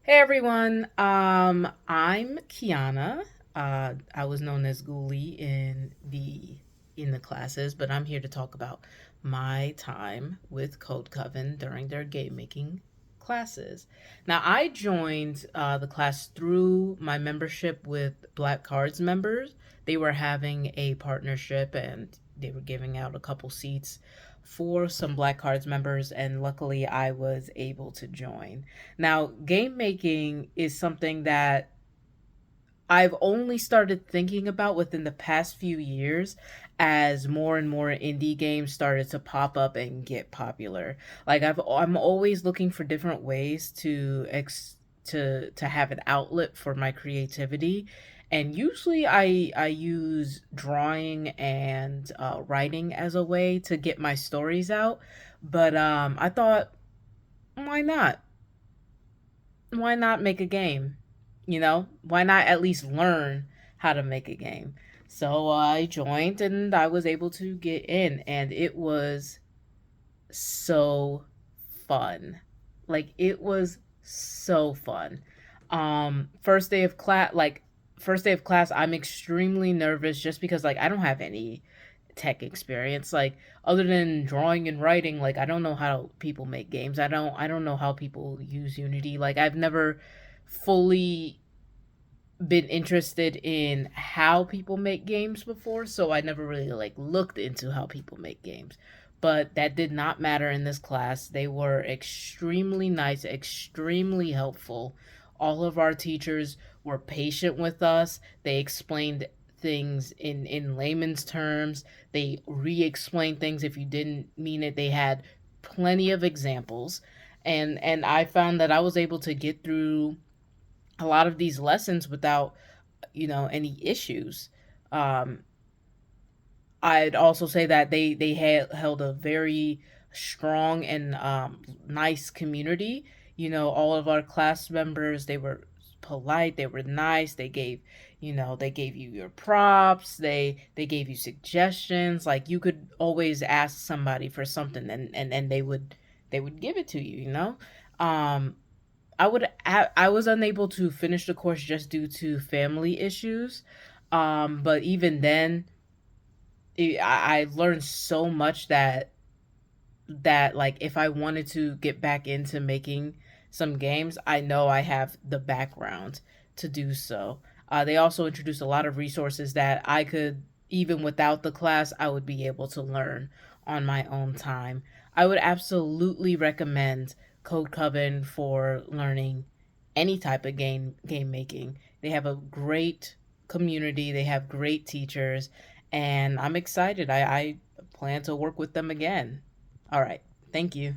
Hey everyone, I'm Kianna. I was known as Ghoulie in the classes, but I'm here to talk about my time with Coven during their game making classes. Now, I joined the class through my membership with Black Cards members. They were having a partnership and they were giving out a couple seats for some Black Cards members, and luckily I was able to join. Now, game making is something that I've only started thinking about within the past few years as more and more indie games started to pop up and get popular. Like I'm always looking for different ways to have an outlet for my creativity. And usually I use drawing and writing as a way to get my stories out. But I thought, why not? Why not make a game? Why not at least learn how to make a game? So I joined and I was able to get in, and it was so fun. Like, it was so fun. First day of class, I'm extremely nervous just because like I don't have any tech experience. Like, other than drawing and writing, like I don't know how people make games. I don't know how people use Unity. Like, I've never fully been interested in how people make games before, so I never really like looked into how people make games. But that did not matter in this class. They were extremely nice, extremely helpful. All of our teachers were patient with us. They explained things in layman's terms. They re-explained things if you didn't mean it. They had plenty of examples. And I found that I was able to get through a lot of these lessons without any issues. um I'd also say that they had held a very strong and nice community. All of our class members, they were polite, they were nice, they gave you your props, they gave you suggestions. Like, you could always ask somebody for something, and they would give it to you. um I was unable to finish the course just due to family issues. But even then, I learned so much that like if I wanted to get back into making some games, I know I have the background to do so. They also introduced a lot of resources that I could, even without the class, I would be able to learn on my own time. I would absolutely recommend Code Coven for learning any type of game making. They have a great community, they have great teachers, and I'm excited. I plan to work with them again. All right. Thank you.